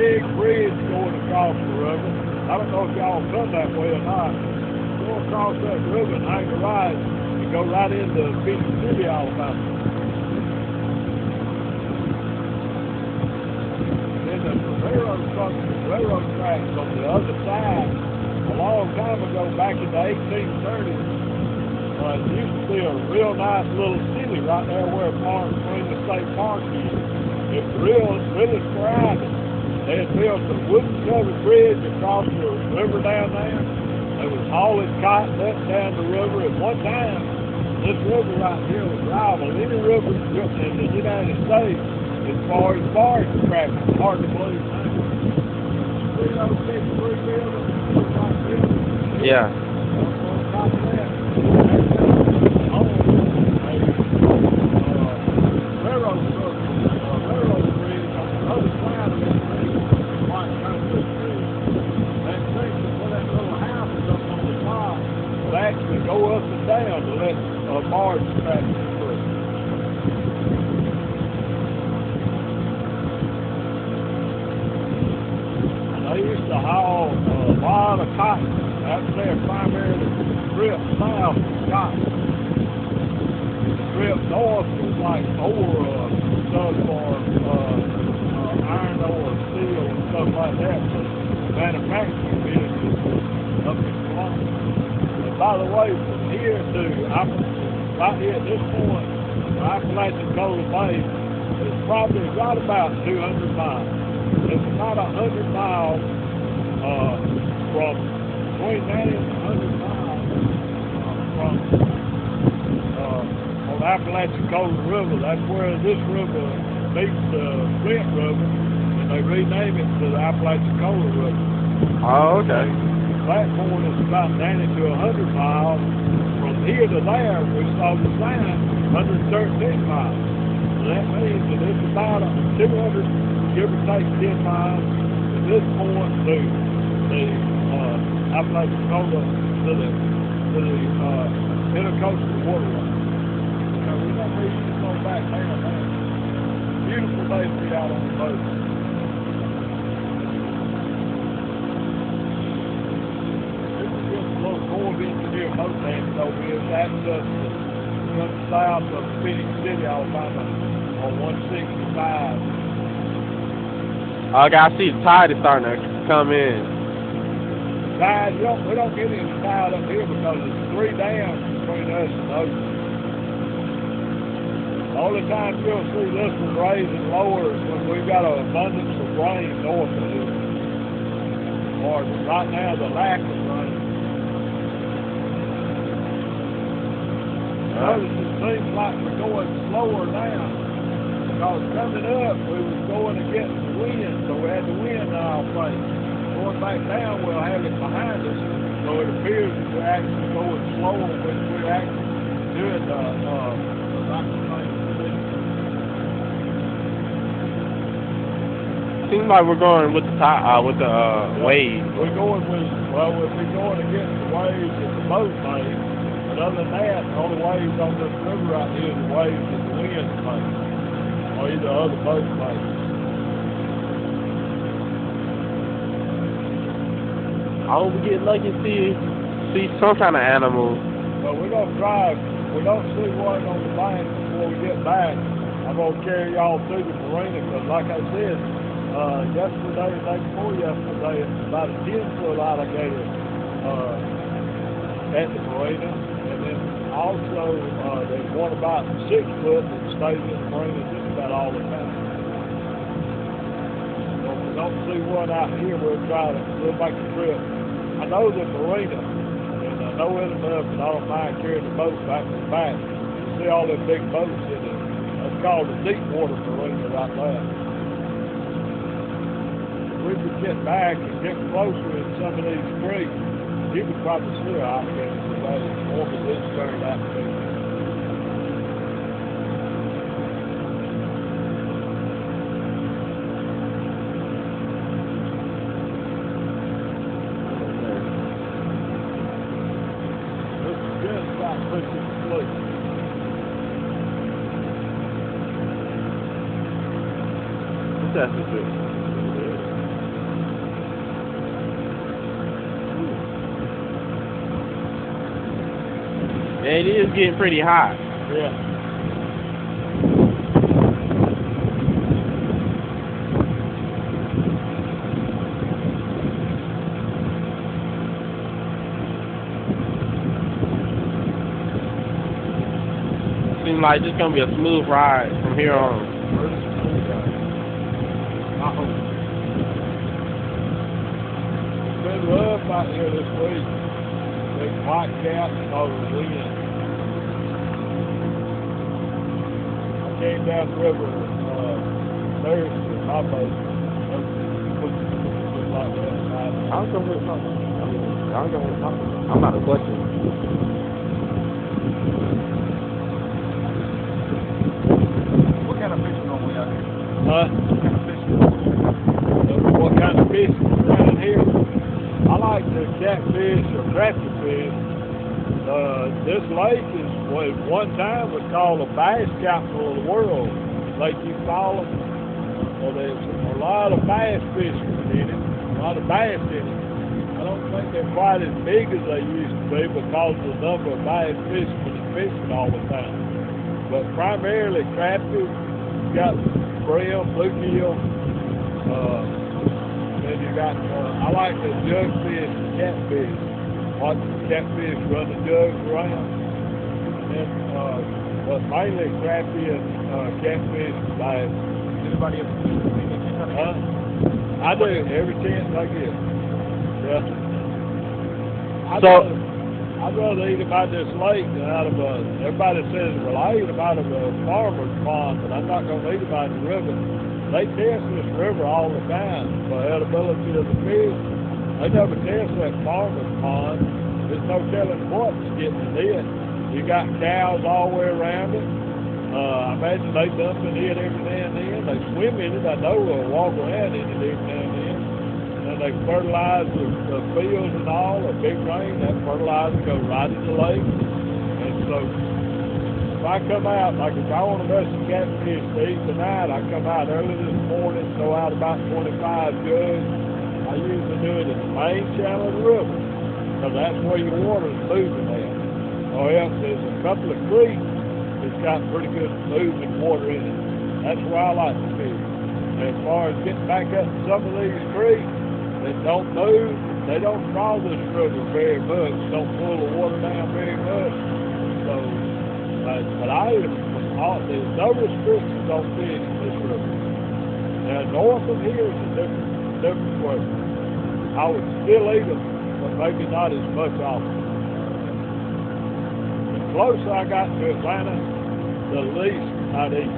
big bridge going across the river. I don't know if y'all come that way or not. Go across that river and hang a right and go right into pt.2, Alabama. Then the railroad tracks on the other side, a long time ago, back in the 1830s, it used to be a real nice little city right there where Marina State Park is. It was really thriving. They had built a wooden covered bridge across the river down there. They was hauling cotton up down the river. At one time, this river right here was rival any river in the United States as far as barge traffic. Hard to believe now. See those big three buildings? Yeah. On top of that, railroad bridge on the other side of that bridge, white concrete bridge. That section where that little house is up on the top will actually go up and down to let barge traffic through. And they used to haul a lot of cotton. That's their primarily strip south cotton. Strip north was like ore stuff for iron ore, steel, and stuff like that for manufacturing business up in Florence. And by the way, from here to right here at this point, Appalachian Coal Bay is probably right about 200 miles. It's about 100 miles from between 90 and 100 miles from on the Appalachian Coal River. That's where this river meets the Flint River, and they rename it to the Appalachian Coal River. Oh, okay. That point is about 90 to 100 miles. From here to there, we saw the sign 113 miles. So that means that it's about 200, give or take 10 miles from this point to the Appalachian Coal to the intercoastal waterway. We don't need to go back down there. Beautiful day to be out on the boat. This is just a little Corps of Engineer boat landing over here. That's just south of Phoenix City, Alabama on 165. Okay, I see the tide is starting to come in. Tide, we don't get any tide up here because there's 3 dams between us and the ocean. The only time you'll see this one raising lower is when we've got an abundance of rain north of it. Or right now, the lack of rain. Notice it seems like we're going slower now. Because coming up, we was going against the wind, so we had the wind in our face. Going back down, we'll have it behind us. So it appears that we're actually going slower when we're actually doing the right thing. Seems like we're going with the wave. We're going with, well, we'll be going against the waves that the boat made. But other than that, the only waves on this river right here is the waves that the wind made. Or either other boats made. I hope we get lucky and see some kind of animal. Well, we're going to try. If we don't see one on the bank before we get back, I'm going to carry y'all through the marina because, like I said, yesterday, the day before yesterday, it's about a 10-foot alligator at the marina. And then also, there's one about 6 foot that stays in the marina just about all the time. So if we don't see one out here, we'll make a trip. I know the marina, and I know it enough, and I don't mind carrying the boat back to back. You see all them big boats in it. That's called the deep water marina right there. If we could get back and get closer in some of these creeks, you could probably see an alligator today, or the wind turned out to be. That's a good. It is getting pretty hot. Yeah. Seems like it's gonna be a smooth ride from here on. It's been rough out here this week. Big white caps and all the wind. I came down the river Thursday, my boat. Just like that. I'm not a question. What kind of fishing normally out here? Huh? What kind of fishing? What kind of fish is around here? I like the catfish or crappie fish. This lake is what one time was called the bass capital of the world. Lake Eufaula. Well, there's a lot of bass fishermen in it. A lot of bass in it. I don't think they're quite as big as they used to be because of the number of bass fishermen fishing all the time. But primarily crappie. You got brim, bluegill. Then you got, I like the jugfish and catfish. Watch the catfish run the jugs around. And but mainly crappie and catfish and bass. Anybody ever fish with me? I do every chance I get. Yeah. I'd rather eat them out of this lake than out of a. Everybody says, well, I eat them out of a farmer's pond, but I'm not going to eat them out of the river. They test this river all the time for edibility of the fish. They never test that farmer's pond. There's no telling what's getting in it. You got cows all the way around it. I imagine they dump in it every now and then. They swim in it. I know they'll walk around in it every now and then. And they fertilize the fields and all. A big rain, that fertilizer goes right in the lake. And so if I come out, like if I want to mess some catfish to eat tonight, I come out early this morning, throw out about 25 jugs. I usually do it in the main channel of the river, because that's where your water is moving at. Or else there's a couple of creeks that's got pretty good moving water in it. That's where I like to fish. And as far as getting back up to some of these creeks that don't move, they don't draw this river very much, don't pull the water down very much. So, but there's no restrictions on fish in this river. Now, north of here is a different way. I would still eat them, but maybe not as much often. The closer I got to Atlanta, the least I'd eat.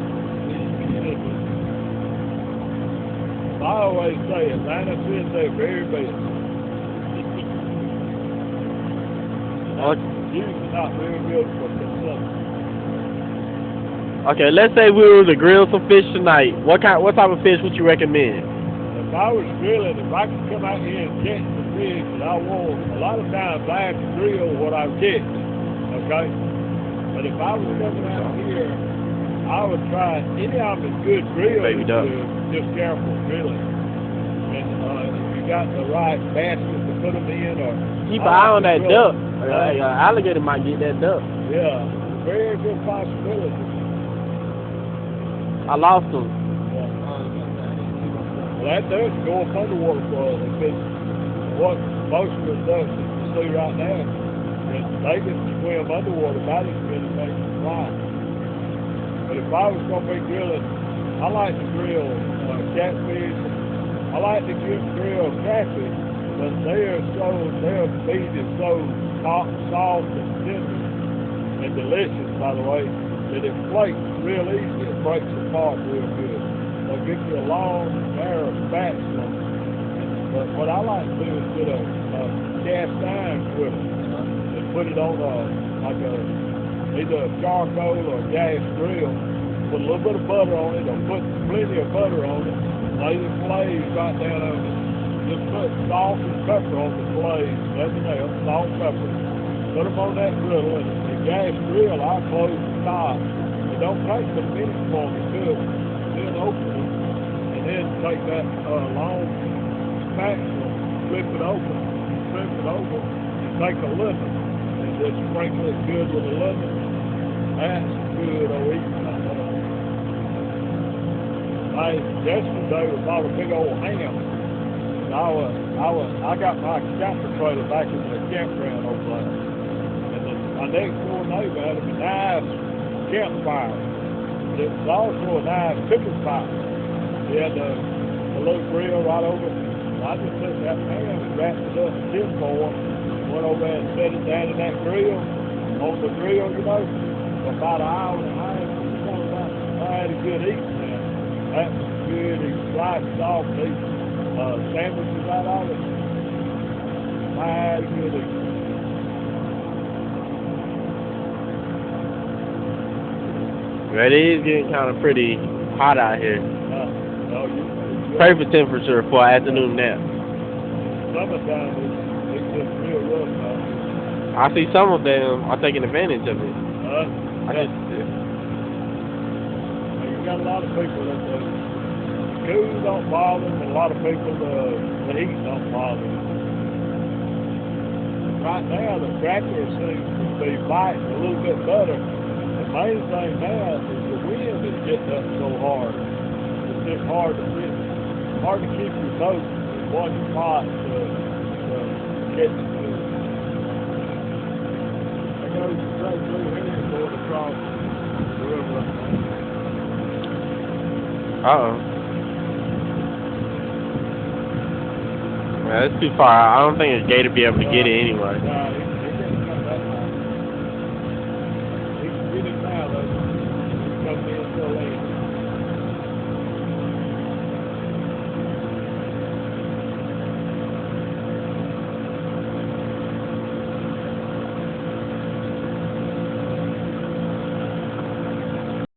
I always say Atlanta sends their very best. Usually not very good for consumption. Okay, let's say we were to grill some fish tonight. What type of fish would you recommend? If I was grilling, if I could come out here and catch the fish that I want, a lot of times I have to grill what I catch, okay? But if I was coming out here, I would try any of them is good grilling. Baby duck. Just careful grilling. And if you got the right basket to put them in, or keep an eye on that duck. Alligator might get that duck. Yeah, very good possibility. I lost him. Yeah. Well, that duck's go up underwater for us. Because what most of the ducks that you see right now, is they can swim underwater about as good as they can fly. But if I was going to be grilling, I like to grill catfish. I like to grill catfish, but their meat is so soft and tender and delicious, by the way, that it flakes real easy. It breaks apart real good. They'll get you a long, narrow spatula. But what I like to do is get a cast iron grill and put it on either a charcoal or a gas grill. Put a little bit of butter on it, or put plenty of butter on it. Lay the fillets right down on it. Just put salt and pepper on the fillets, nothing else, salt and pepper. Put them on that griddle, and the gas grill, I close the top. It don't take a minute for me to cook. Then open it, and then take that long spatula, flip it over, and take a lemon, and just sprinkle it good with a lemon. That's good old eating. Yesterday we bought a big old ham. I got my camper trailer back in the campground over there. And my next door neighbor had a nice campfire. But it was also a nice cooking fire. He had a little grill right over. I just took that ham and wrapped it up in tinfoil. Went over there and set it down in that grill. On the grill, you know, for about an hour and a half. I had a good eat now. That was good. He sliced off these sandwiches out of it. I had a good eat. Well, it is getting kind of pretty hot out here. No, Perfect temperature for an afternoon nap. Summertime it's just real rough out here. I see some of them are taking advantage of it. You got a lot of people that the cool don't bother them, and a lot of people the heat don't bother them. Right now, the tractor seems to be biting a little bit better. The main thing now is the wind is getting up so hard. It's just hard to keep your boat in one spot to get to it. There goes the great blue heron going across the river. Uh-oh. Yeah, that's too far. I don't think a gator would be able to get it anyway. Nah, he can't come that high. He can get it now, though. He's coming in so late.